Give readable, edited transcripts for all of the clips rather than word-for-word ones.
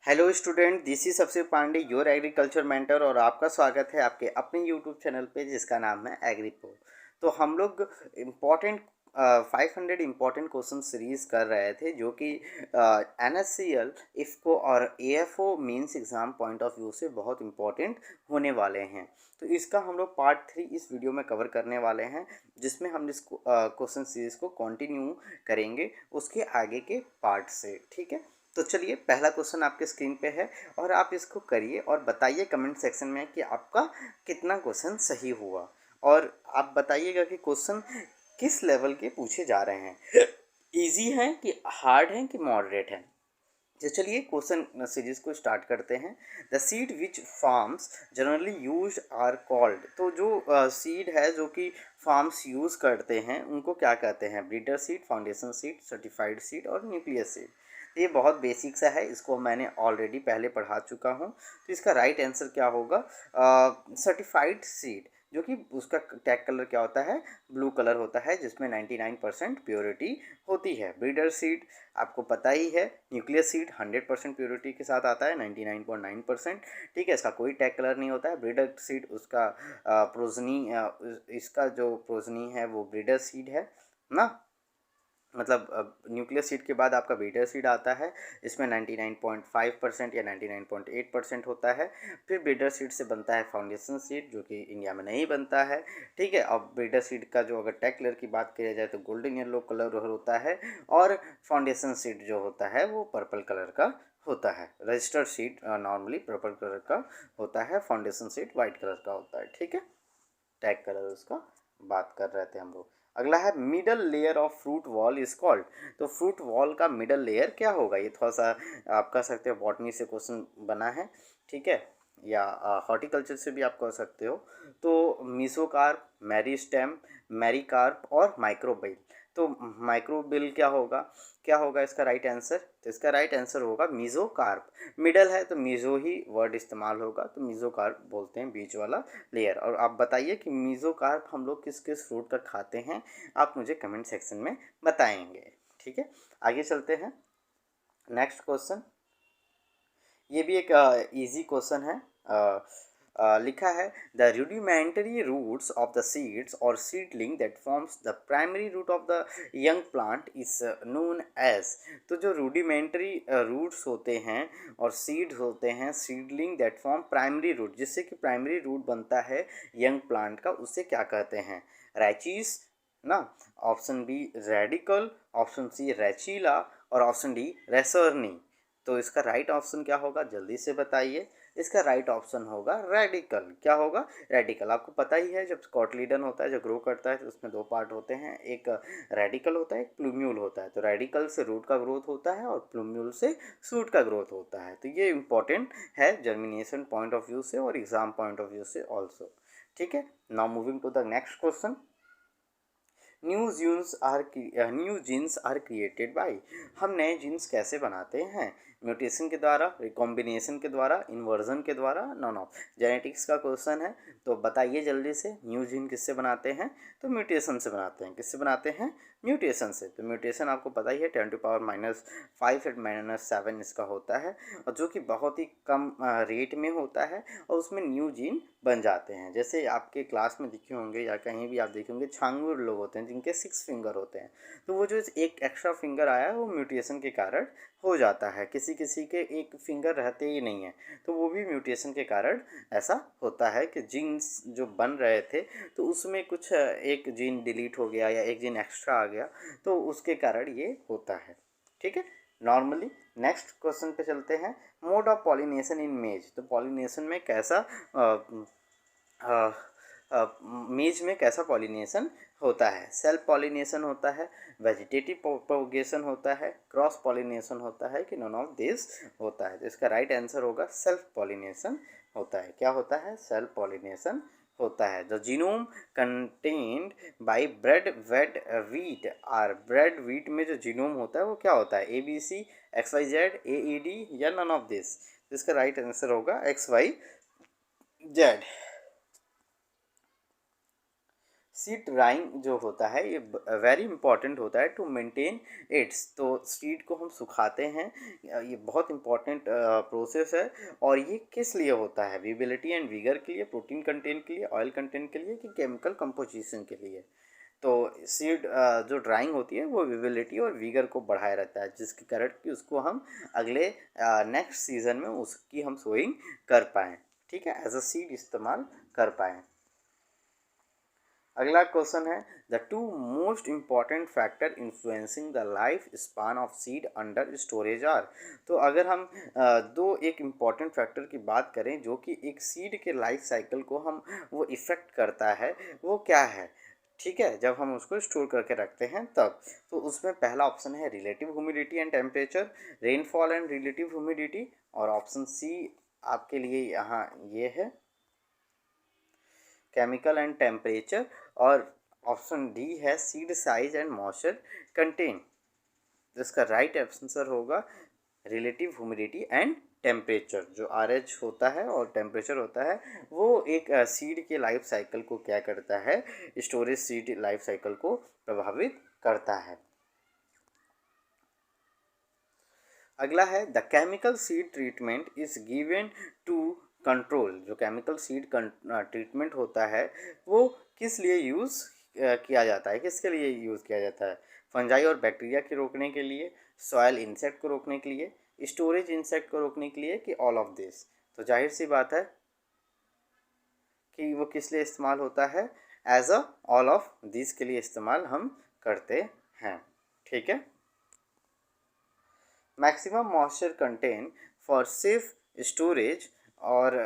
Hello student, this is Abhishek Pandey, your agriculture mentor. और आपका स्वागत है आपके अपने यूट्यूब चैनल पे जिसका नाम है एग्रीपो। तो हम लोग इम्पॉर्टेंट 500 इम्पॉर्टेंट क्वेश्चन सीरीज कर रहे थे जो कि NSCL इफ़को और AFO mains exam point of view से बहुत इम्पॉर्टेंट होने वाले हैं। तो इसका हम लोग पार्ट 3 इस वीडियो में कवर करने वाले हैं, जिसमें हम इस क्वेश्चन सीरीज को कंटिन्यू करेंगे उसके आगे के पार्ट से। ठीक है, तो चलिए पहला क्वेश्चन आपके स्क्रीन पे है और आप इसको करिए और बताइए कमेंट सेक्शन में कि आपका कितना क्वेश्चन सही हुआ। और आप बताइएगा कि क्वेश्चन किस लेवल के पूछे जा रहे हैं, इजी हैं कि हार्ड हैं कि मॉडरेट हैं। तो चलिए क्वेश्चन सीरीज को स्टार्ट करते हैं। The seed which farms generally use are called. तो जो सीड है जो कि फार्म्स यूज़ करते हैं उनको क्या कहते हैं? Breeder seed, foundation seed, certified seed और न्यूक्लियस सीड। ये बहुत बेसिक सा है, इसको मैंने ऑलरेडी पहले पढ़ा चुका हूँ। तो इसका राइट आंसर क्या होगा? सर्टिफाइड सीड, जो कि उसका टैग कलर क्या होता है? ब्लू कलर होता है, जिसमें 99% प्योरिटी होती है। ब्रीडर सीड आपको पता ही है। न्यूक्लियस सीड 100% प्योरिटी के साथ आता है, 99.9%। ठीक है, इसका कोई टैग कलर नहीं होता है। ब्रीडर सीड उसका प्रोजनी, इसका जो प्रोजनी है वो ब्रीडर सीड है ना। मतलब न्यूक्लियस सीड के बाद आपका ब्रीडर सीड आता है, इसमें 99.5% या 99.8% होता है। फिर ब्रीडर सीड से बनता है फाउंडेशन सीड, जो कि इंडिया में नहीं बनता है। ठीक है, अब ब्रीडर सीड का जो अगर टैग कलर की बात किया जाए तो गोल्डन येलो कलर होता है, और फाउंडेशन सीड जो होता है वो पर्पल कलर का होता है। Registered seed normally purple colour का होता है, फाउंडेशन सीड वाइट कलर का होता है। ठीक है, टैग कलर उसका बात कर रहे थे हम लोग। अगला है middle layer of fruit wall is called. तो फ्रूट वॉल का मिडल लेयर क्या होगा? ये थोड़ा सा आप कह सकते हो बॉटनी से क्वेश्चन बना है। ठीक है, या हॉर्टिकल्चर से भी आप कह सकते हो। तो मीसोकार्प, मेरिस्टेम, मेरिकार्प और माइक्रोबिल। तो माइक्रोबिल क्या होगा इसका राइट आंसर? तो इसका राइट आंसर होगा मीजोकार्प। मिडल है तो मीजो ही वर्ड इस्तेमाल होगा, तो मीजोकार्प बोलते हैं बीच वाला लेयर। और आप बताइए कि मीजोकार्प हम लोग किस किस फ्रूट का खाते हैं, आप मुझे कमेंट सेक्शन में बताएंगे। ठीक है, आगे चलते हैं। नेक्स्ट क्वेश्चन, ये भी एक इजी क्वेश्चन है। लिखा है the rudimentary roots of the seeds or seedling that forms the primary root of the young plant is known as। तो जो rudimentary roots होते हैं और seeds होते हैं, seedling that form primary root, जिससे कि primary root बनता है young plant का, उसे क्या कहते हैं? रैचीज ना, option B radical, option C rachilla और ऑप्शन डी रेसर्नी। तो इसका राइट ऑप्शन क्या होगा? जल्दी से बताइए। इसका राइट ऑप्शन होगा रेडिकल। क्या होगा? रेडिकल। आपको पता ही है, जब कॉटलीडन होता है जो ग्रो करता है तो उसमें दो पार्ट होते हैं, एक रेडिकल होता है, एक प्लूम्यूल होता है। तो रेडिकल से रूट का ग्रोथ होता है और प्लूम्यूल से शूट का ग्रोथ होता है। तो ये इंपॉर्टेंट है जर्मिनेशन पॉइंट ऑफ व्यू से और एग्जाम पॉइंट ऑफ व्यू से ऑल्सो। ठीक है, now moving to the next question. New genes are created by. हम नए जीन्स कैसे बनाते हैं? म्यूटेशन के द्वारा, रिकॉम्बिनेशन के द्वारा, इन्वर्जन के द्वारा, नॉन ऑफ। जेनेटिक्स का क्वेश्चन है, तो बताइए जल्दी से। न्यू जीन किससे बनाते हैं? तो म्यूटेशन से बनाते हैं। किससे बनाते हैं? म्यूटेशन से। तो म्यूटेशन आपको पता ही है, 10⁻⁻5 या -7 इसका होता है, और जो कि बहुत ही कम रेट में होता है, और उसमें न्यू जीन बन जाते हैं। जैसे आपके क्लास में दिखे होंगे या कहीं भी आप देखे होंगे, छांगुर लोग होते हैं जिनके 6 फिंगर होते हैं। तो वो जो एक एक्स्ट्रा फिंगर आया है वो म्यूटेशन के कारण हो जाता है। किसी किसी के एक फिंगर रहते ही नहीं है, तो वो भी म्यूटेशन के कारण ऐसा होता है कि जीन्स जो बन रहे थे तो उसमें कुछ एक जीन डिलीट हो गया या एक जीन एक्स्ट्रा आ गया, तो उसके कारण ये होता है। ठीक है, नॉर्मली। नेक्स्ट क्वेश्चन पे चलते हैं। मोड ऑफ पॉलिनेशन इन मेज। तो पॉलिनेशन में कैसा मेज में कैसा पॉलिनेशन होता है? सेल्फ पॉलिनेशन होता है, वेजिटेटिव प्रोपगेशन होता है, क्रॉस पॉलिनेशन होता है, कि नॉन ऑफ दिस होता है? तो इसका राइट आंसर होगा सेल्फ पॉलिनेशन होता है। क्या होता है? सेल्फ पॉलिनेशन होता है। The genome contained by bread wet wheat are. Bread wheat में जो जीनोम होता है वो क्या होता है? ABC, XYZ, AED या नॉन ऑफ दिस? इसका राइट आंसर होगा XYZ। सीड ड्राइंग जो होता है ये वेरी इंपॉर्टेंट होता है टू मेंटेन इट्स। तो सीड को हम सुखाते हैं, ये बहुत इंपॉर्टेंट प्रोसेस है। और ये किस लिए होता है? विबिलिटी एंड विगर के लिए, प्रोटीन कंटेंट के लिए, ऑयल कंटेंट के लिए, कि केमिकल कंपोजिशन के लिए? तो सीड जो ड्राइंग होती है वो विबिलिटी और विगर को बढ़ाए रहता है, जिसके कारण कि उसको हम अगले नेक्स्ट सीजन में उसकी हम सोइंग कर पाएँ, ठीक है, एज अ सीड इस्तेमाल कर पाएँ। अगला क्वेश्चन है the two most important factor influencing the life span of seed under storage are. तो अगर हम दो एक इम्पॉर्टेंट फैक्टर की बात करें जो कि एक सीड के लाइफ साइकिल को हम वो इफ़ेक्ट करता है, वो क्या है? ठीक है, जब हम उसको स्टोर करके रखते हैं तब। तो उसमें पहला ऑप्शन है relative humidity and temperature, rainfall and relative humidity. और ऑप्शन सी आपके लिए यहाँ ये है केमिकल एंड टेम्परेचर। और ऑप्शन डी है seed size and moisture contain. जिसका राइट आंसर होगा रिलेटिव ह्यूमिडिटी एंड टेम्परेचर। जो RH होता है और टेम्परेचर होता है वो एक सीड के लाइफ साइकिल को क्या करता है, स्टोरेज सीड लाइफ साइकिल को प्रभावित करता है। अगला है the chemical seed treatment is given to control. जो केमिकल सीड ट्रीटमेंट होता है वो किस लिए यूज़ किया जाता है, किसके लिए यूज़ किया जाता है? फंजाई और बैक्टीरिया के रोकने के लिए, सॉयल इंसेक्ट को रोकने के लिए, स्टोरेज इंसेक्ट को रोकने के लिए, कि ऑल ऑफ दिस? तो जाहिर सी बात है कि वो किस लिए इस्तेमाल होता है, as a all of this के लिए इस्तेमाल हम करते हैं, ठीक है। Maximum moisture content for safe storage और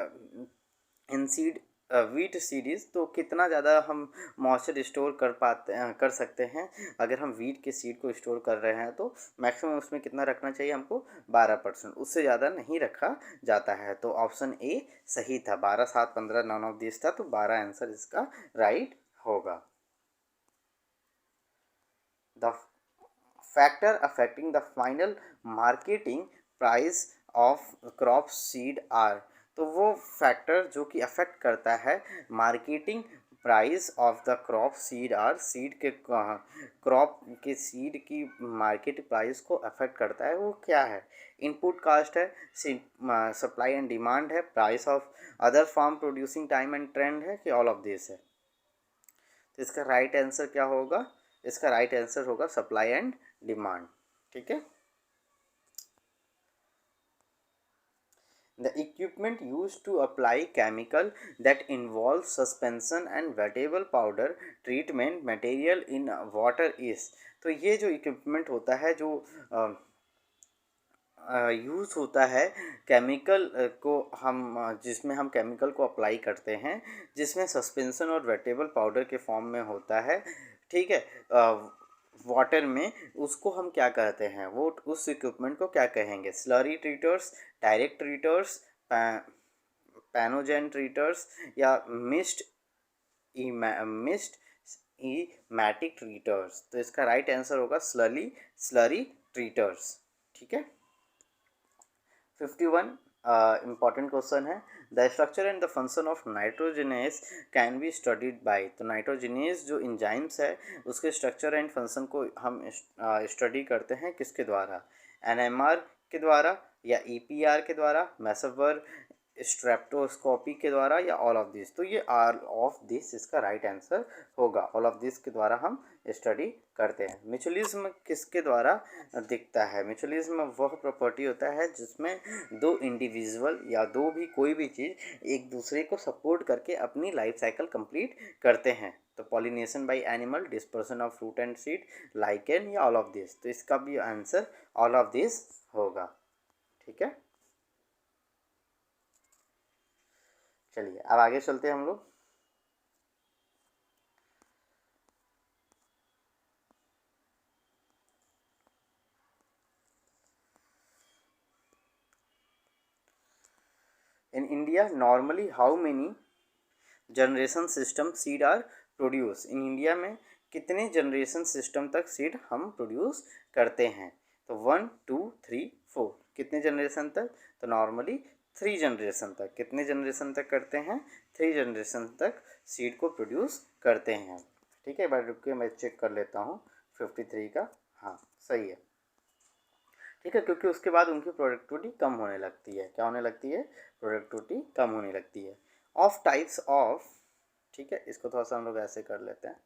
इन सीड वीट सीरीज। तो कितना ज़्यादा हम मॉइस्चर स्टोर कर सकते हैं? अगर हम वीट के सीड को स्टोर कर रहे हैं तो मैक्सिमम उसमें कितना रखना चाहिए हमको? 12%, उससे ज़्यादा नहीं रखा जाता है। तो ऑप्शन ए सही था, 12, 7, 15 नॉन ऑफ दिस था, तो 12 आंसर इसका राइट होगा। The factor affecting the final marketing price of crop seed are. तो वो फैक्टर जो कि अफेक्ट करता है marketing price of the crop seed are, seed के क्रॉप के सीड की मार्केट प्राइस को अफेक्ट करता है, वो क्या है? इनपुट कास्ट है, सप्लाई एंड डिमांड है, price of other farm producing time and trend है, कि ऑल ऑफ दिस है? तो इसका राइट आंसर क्या होगा? इसका राइट आंसर होगा सप्लाई एंड डिमांड, ठीक है। The equipment use to apply chemical that involve suspension and wettable powder treatment material in water is. तो ये जो इक्विपमेंट होता है जो यूज़ होता है केमिकल को हम जिसमें हम केमिकल को अप्लाई करते हैं, जिसमें सस्पेंशन और वेटेबल पाउडर के फॉर्म में होता है, ठीक है, वाटर में, उसको हम क्या कहते हैं? वो उस इक्विपमेंट को क्या कहेंगे? स्लरी ट्रीटर्स, डायरेक्ट ट्रीटर्स, पैनोजेन ट्रीटर्स, या मिस्ट मिस्ट ईमैटिक ट्रीटर्स? तो इसका राइट आंसर होगा स्लरी ट्रीटर्स, ठीक है। 51 इम्पॉर्टेंट क्वेश्चन है the structure and the function of nitrogenase can be studied by. तो नाइट्रोजनेस जो इंजाइम्स है उसके स्ट्रक्चर एंड फंक्शन को हम स्टडी करते हैं किसके द्वारा? NMR के द्वारा, या EPR के द्वारा, मैसवर्ग स्ट्रेप्टोस्कोपी के द्वारा, या ऑल ऑफ दिस? तो ये ऑल ऑफ दिस इसका राइट आंसर होगा। ऑल ऑफ दिस के द्वारा हम स्टडी करते हैं। म्यूचुअलिज्म किसके द्वारा दिखता है? म्यूचुअलिज्म वह प्रॉपर्टी होता है जिसमें दो इंडिविजुअल या दो भी कोई भी चीज़ एक दूसरे को सपोर्ट करके अपनी लाइफ साइकिल कंप्लीट करते हैं। तो pollination by animal, dispersion of fruit and seed, lichen, या ऑल ऑफ दिस? तो इसका भी आंसर ऑल ऑफ दिस होगा, ठीक है। चलिए अब आगे चलते हैं हम लोग। In India normally how many generation system seed are produce? In India में कितने जनरेशन सिस्टम तक सीड हम प्रोड्यूस करते हैं? तो 1, 2, 3, 4, कितने जनरेशन तक? तो नॉर्मली 3 जनरेशन तक। कितने जनरेशन तक करते हैं? 3 जनरेशन तक सीड को प्रोड्यूस करते हैं। ठीक है, बट रुकिए मैं चेक कर लेता हूँ 53 का। हाँ सही है, ठीक है, क्योंकि उसके बाद उनकी प्रोडक्टिविटी कम होने लगती है। क्या होने लगती है? प्रोडक्टिविटी कम होने लगती है। ऑफ टाइप्स ऑफ, ठीक है, इसको थोड़ा सा हम लोग ऐसे कर लेते हैं।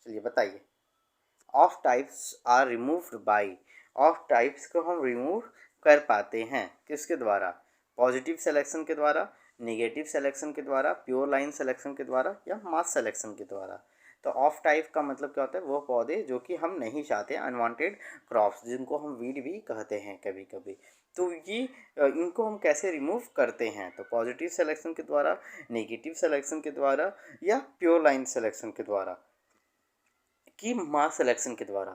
चलिए बताइए, off types are removed by, off types को हम रिमूव कर पाते हैं किसके द्वारा? पॉजिटिव सिलेक्शन के द्वारा, नेगेटिव सिलेक्शन के द्वारा, प्योर लाइन सिलेक्शन के द्वारा, या मास सिलेक्शन के द्वारा। तो ऑफ टाइप का मतलब क्या होता है? वो पौधे जो कि हम नहीं चाहते, अनवांटेड क्रॉप्स, जिनको हम वीड भी कहते हैं कभी कभी। तो ये इनको हम कैसे रिमूव करते हैं? तो पॉजिटिव सिलेक्शन के द्वारा, नेगेटिव सिलेक्शन के द्वारा, या प्योर लाइन सिलेक्शन के द्वारा, कि मास सिलेक्शन के द्वारा।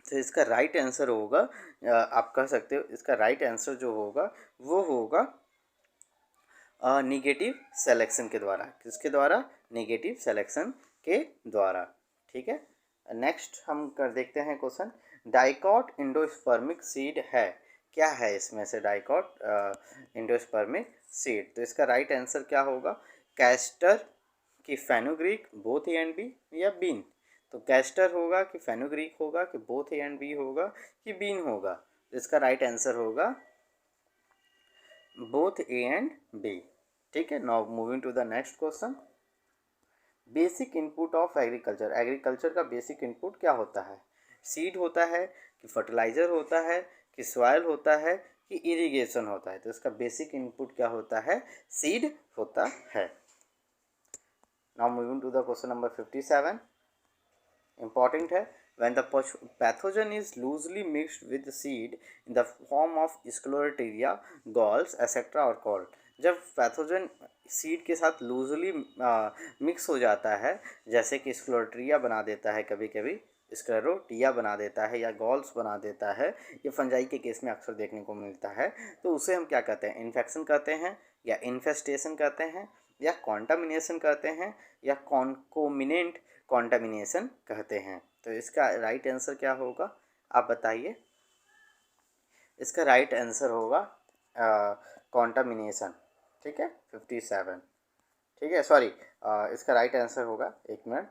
तो इसका राइट आंसर होगा, आप कह सकते हो इसका राइट आंसर जो होगा वो होगा निगेटिव सिलेक्शन के द्वारा। किसके द्वारा? निगेटिव सिलेक्शन के द्वारा। ठीक है, नेक्स्ट हम कर देखते हैं क्वेश्चन। डाइकॉट इंडोस्पर्मिक सीड है, क्या है इसमें से डाइकॉट इंडोस्पर्मिक सीड? तो इसका राइट आंसर क्या होगा? कैस्टर कि fenugreek, both A and B, या बीन? तो कैस्टर होगा कि फेनुग्रीक होगा कि बोथ ए एंड बी होगा कि बीन होगा? इसका राइट आंसर होगा बोथ ए एंड बी। ठीक है, now moving to the next question. Basic input of agriculture, agriculture का बेसिक इनपुट क्या होता है? सीड होता है कि फर्टिलाइजर होता है कि सॉइल होता है कि इरिगेशन होता है? तो इसका बेसिक इनपुट क्या होता है? सीड होता है। Now moving to the question number 57, important है। when the pathogen is loosely mixed with the seed in the form of sclerotia, galls etc और called, जब पैथोजन सीड के साथ लूजली मिक्स हो जाता है, जैसे कि स्क्लेरोटिया बना देता है, कभी कभी स्क्लेरोटिया बना देता है, या गॉल्स बना देता है, ये फंजाई के केस में अक्सर देखने को मिलता है, तो उसे हम क्या कहते हैं? इन्फेक्शन कहते हैं, या इन्फेस्टेशन कहते हैं, या कॉन्टामिनेशन कहते हैं, या कॉन्कोमिनेंट कॉन्टामिनेशन कहते हैं? तो इसका राइट आंसर क्या होगा, आप बताइए। इसका राइट आंसर होगा कॉन्टामिनेशन। ठीक है, 57। ठीक है, सॉरी, इसका राइट आंसर होगा, एक मिनट,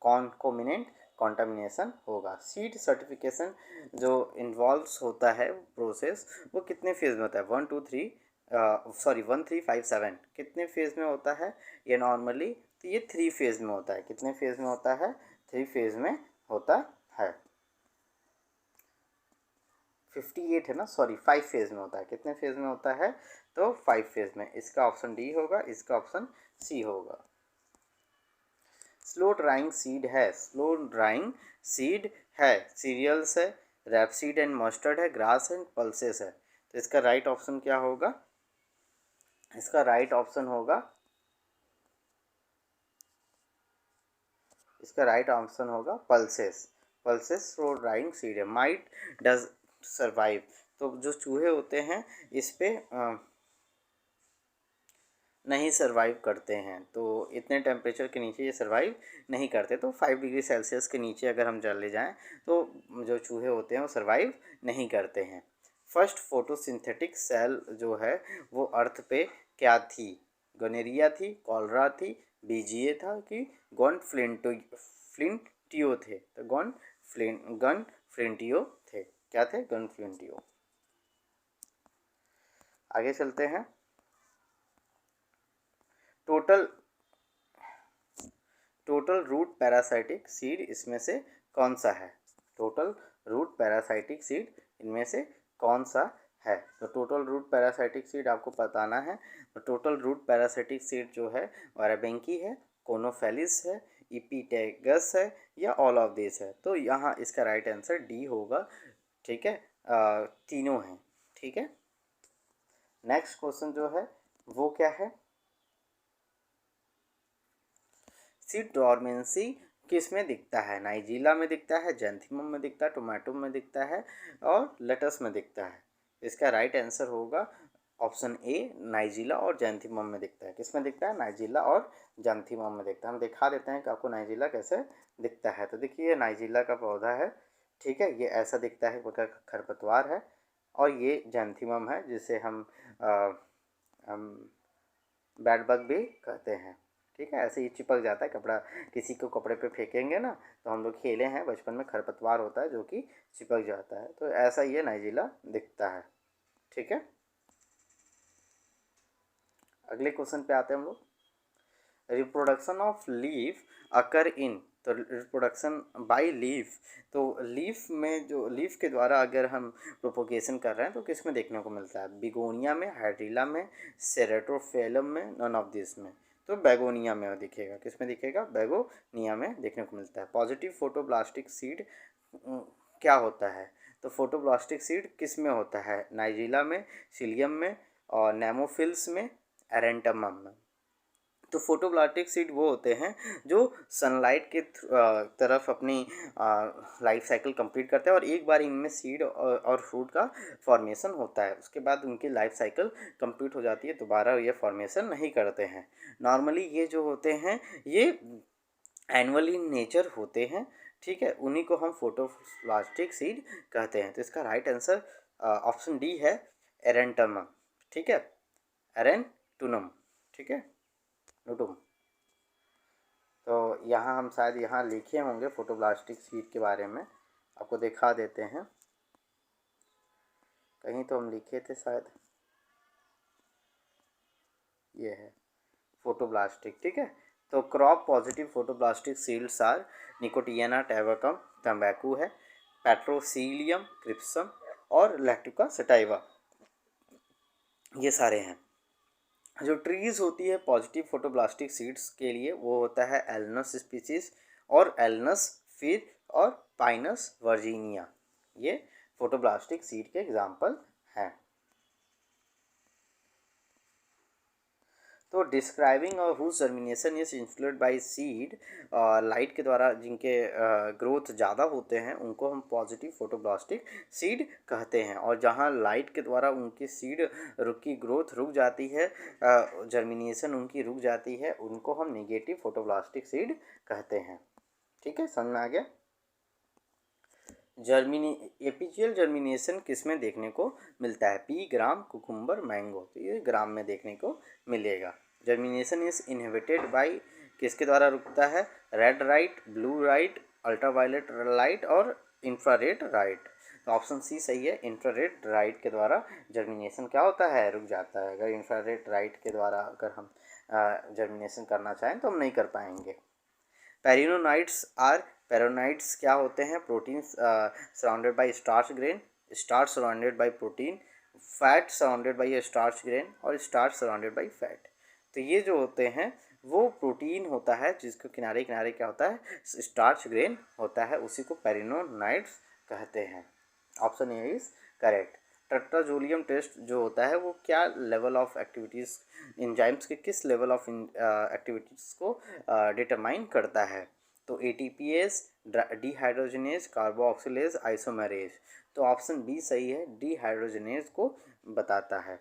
कॉन्कोमिनेंट कॉन्टामिनेशन होगा। सीड सर्टिफिकेशन जो इन्वॉल्व्स होता है प्रोसेस, वो कितने फेज़ में होता है? 1 2 3 सॉरी 1 3 5 7 कितने फेज़ में होता है ये नॉर्मली? तो ये 3 फेज़ में होता है। कितने फेज़ में होता है? 3 फेज़ में होता है। 58 है ना, सॉरी 5 फेज़ में होता है। कितने फेज़ में होता है? तो 5 फेज़ में। इसका ऑप्शन डी होगा, इसका ऑप्शन सी होगा। स्लो ड्राइंग सीड है, स्लो ड्राइंग सीड है, सीरियल्स है, रैपसीड एंड मस्टर्ड है, ग्रास एंड पल्सेस है। तो इसका राइट ऑप्शन क्या होगा? इसका राइट ऑप्शन होगा, इसका राइट ऑप्शन होगा pulses. Pulses slow drawing seed है। माइट डज सर्वाइव, तो जो चूहे होते हैं इस पे नहीं सर्वाइव करते हैं, तो इतने टेम्परेचर के नीचे ये सर्वाइव नहीं करते। तो 5 डिग्री सेल्सियस के नीचे अगर हम चले जाएं तो जो चूहे होते हैं वो सर्वाइव नहीं करते हैं। फर्स्ट फोटोसिंथेटिक सेल जो है वो अर्थ पे क्या थी? गोनेरिया थी, कॉलरा थी, बीजीए था, कि गॉन फ्लिंटियो थे? तो गन फ्लिंटियो थे। क्या थे? गन फ्लिंटियो। आगे चलते हैं। Total total root parasitic seed इसमें से कौन सा है? टोटल रूट पैरासाइटिक सीड इनमें से कौन सा है? तो टोटल रूट पैरासाइटिक सीड आपको बताना है। तो टोटल रूट पैरासाइटिक सीड जो है वाराबेंकी है, कोनोफेलिस है, इपीटेगस है, या ऑल ऑफ दिस है? तो यहाँ इसका राइट आंसर डी होगा। ठीक है, तीनों हैं। ठीक है, नेक्स्ट क्वेश्चन जो है वो क्या है? सीड डॉर्मेंसी किस में दिखता है? नाइजीला में दिखता है, जैंथिमम में दिखता है, टोमेटो में दिखता है, और लेटस में दिखता है? इसका राइट आंसर होगा ऑप्शन ए, नाइजीला और जैंथिमम में दिखता है। किस में दिखता है? नाइजीला और जैंथिमम में दिखता है। हम दिखा देते हैं कि आपको नाइजीला कैसे दिखता है। तो देखिए, ये नाइजीला का पौधा है। ठीक है, ये ऐसा दिखता है, खरपतवार है। और ये जैंथिमम है जिसे हम बेड बग भी कहते हैं। ठीक है, ऐसे ही चिपक जाता है कपड़ा, किसी को कपड़े पे फेंकेंगे ना, तो हम लोग खेले हैं बचपन में, खरपतवार होता है जो कि चिपक जाता है, तो ऐसा ये नाइजीला दिखता है। ठीक है, अगले क्वेश्चन पे आते हैं हम लोग। रिप्रोडक्शन ऑफ लीफ अकर इन, तो रिप्रोडक्शन बाय लीफ, तो लीफ में जो लीफ के द्वारा अगर हम प्रोपोगेशन कर रहे हैं तो किस में देखने को मिलता है? बिगोनिया में, हाइड्रिला में, सेरेटोफेलम में, नन ऑफ दिस में। तो बेगोनिया में दिखेगा, किस में दिखेगा? बेगोनिया में देखने को मिलता है। पॉजिटिव फोटोब्लास्टिक सीड क्या होता है? तो फोटोब्लास्टिक सीड किस में होता है? नाइजीला में, सिलियम में, और नेमोफिल्स में, एरेंटमम में। तो फोटोवोल्टिक सीड वो होते हैं जो सनलाइट के तरफ अपनी लाइफ साइकिल कंप्लीट करते हैं, और एक बार इनमें सीड और फ्रूट का फॉर्मेशन होता है, उसके बाद उनकी लाइफ साइकिल कंप्लीट हो जाती है, दोबारा ये फॉर्मेशन नहीं करते हैं। नॉर्मली ये जो होते हैं ये एनुअल इन नेचर होते हैं। ठीक है, उन्हीं को हम फोटोप्लास्टिक सीड कहते हैं। तो इसका राइट आंसर ऑप्शन डी है, एरेंटम। ठीक है, एरेंटुनम। ठीक है, नोटुम। तो यहाँ हम शायद यहाँ लिखे होंगे फोटोप्लास्टिक सीड के बारे में, आपको दिखा देते हैं, कहीं तो हम लिखे थे शायद, ये है फोटोप्लास्टिक। ठीक है, तो crop positive photoplastic seeds are Nicotiana tabacum, तंबाकू है, पेट्रोसीलियम क्रिप्सम और लैक्टिका सटाइवा, ये सारे हैं। जो ट्रीज़ होती है पॉजिटिव फोटोब्लास्टिक सीड्स के लिए, वो होता है एलनस स्पीसीज और एलनस फिर और पाइनस वर्जीनिया, ये फोटोब्लास्टिक सीड के एग्जाम्पल हैं। तो describing whose germination is influenced by seed, light के द्वारा जिनके ग्रोथ ज़्यादा होते हैं उनको हम पॉजिटिव फोटोब्लास्टिक सीड कहते हैं, और जहाँ लाइट के द्वारा उनकी सीड की ग्रोथ रुक जाती है, जर्मिनेशन उनकी रुक जाती है, उनको हम नेगेटिव फोटोब्लास्टिक सीड कहते हैं। ठीक है, समझ में आ गया? एपीजियल जर्मिनेशन किस में देखने को मिलता है? पी, ग्राम, कुकुम्बर, मैंगो, तो ये ग्राम में देखने को मिलेगा। जर्मिनेशन इज इनहिबिटेड बाय, किसके द्वारा रुकता है? Red light, blue light, ultraviolet light और इंफ्रारेड लाइट। तो ऑप्शन सी सही है, इंफ्रारेड लाइट के द्वारा जर्मिनेशन क्या होता है? रुक जाता है। अगर इंफ्रारेड लाइट के द्वारा अगर हम जर्मिनेशन करना चाहें तो हम नहीं कर पाएंगे। पेरिनोनाइट्स आर, पेरोनाइट्स क्या होते हैं? Proteins surrounded by starch grain, starch surrounded by protein, fat surrounded by starch grain और स्टार्च सराउंडेड बाय फैट। तो ये जो होते हैं वो प्रोटीन होता है जिसको किनारे किनारे क्या होता है? स्टार्च ग्रेन होता है, उसी को पेरिनोनाइट्स कहते हैं। Option A is correct. Tetrazolium test जो होता है वो क्या लेवल ऑफ एक्टिविटीज़, एंजाइम्स के किस लेवल ऑफ एक्टिविटीज़ को डिटरमाइन करता है? तो एटीपीएस, डीहाइड्रोजनेज, कार्बोक्सिलेज, आइसोमेरेज। तो ऑप्शन बी सही है, डीहाइड्रोजनेज को बताता है।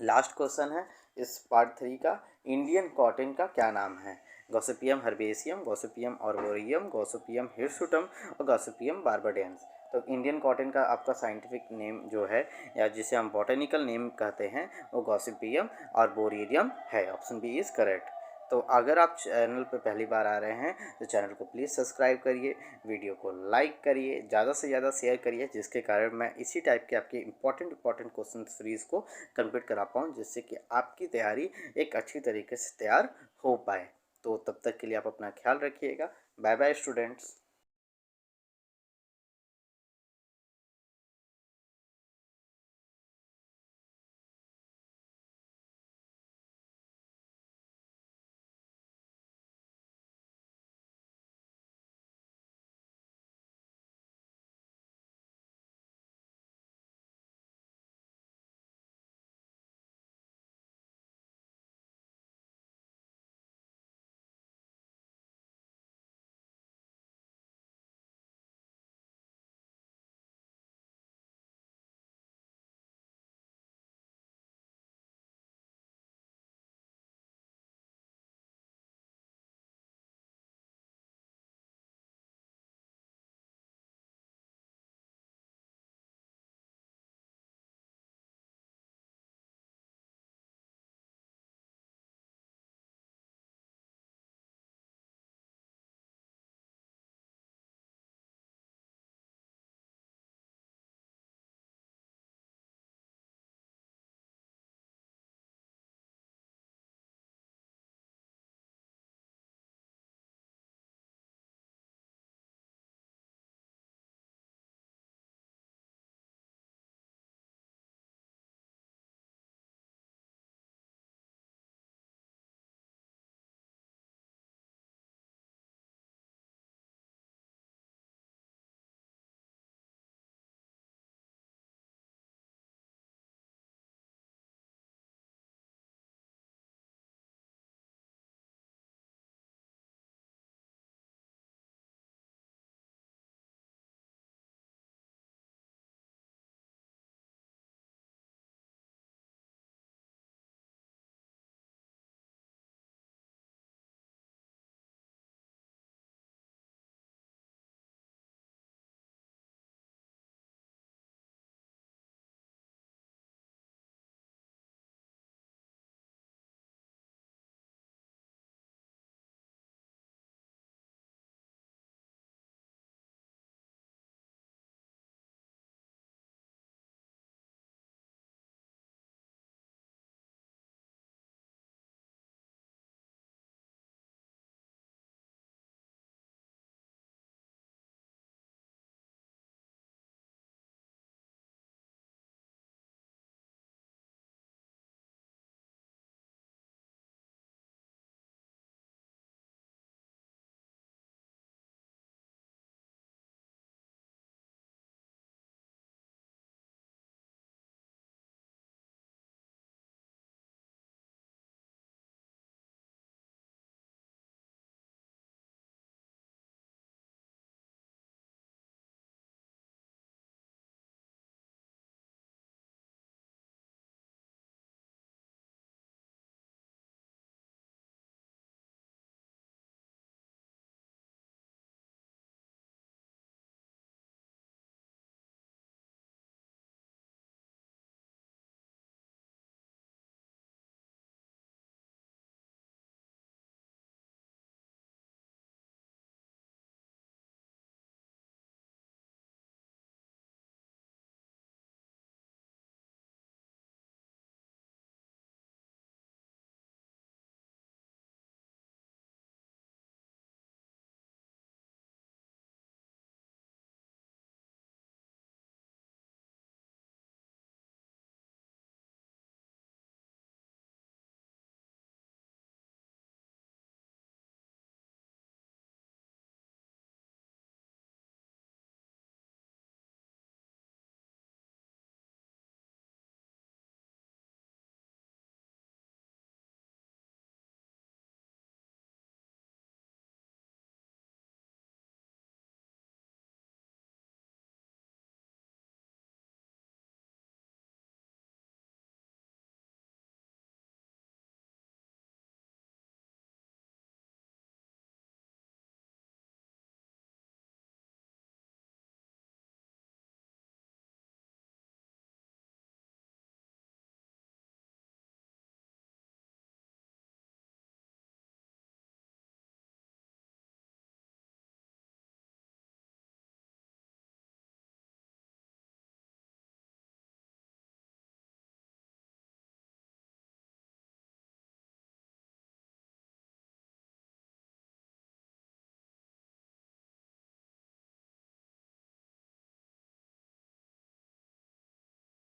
लास्ट क्वेश्चन है इस पार्ट 3 का, इंडियन कॉटन का क्या नाम है? Gossypium herbaceum, Gossypium arboreum, Gossypium hirsutum और गॉसिपियम बार्बाडेंस। तो इंडियन कॉटन का आपका साइंटिफिक नेम जो है, या जिसे हम बॉटनिकल नेम कहते हैं, वो गॉसिपियम आर्बोरियम है। Option B is correct. तो अगर आप चैनल पर पहली बार आ रहे हैं तो चैनल को प्लीज़ सब्सक्राइब करिए, वीडियो को लाइक करिए, ज़्यादा से ज़्यादा शेयर करिए, जिसके कारण मैं इसी टाइप के आपके इंपॉर्टेंट क्वेश्चन सीरीज़ को कंप्लीट करा पाऊँ, जिससे कि आपकी तैयारी एक अच्छी तरीके से तैयार हो पाए। तो तब तक के लिए आप अपना ख्याल रखिएगा। Bye bye students.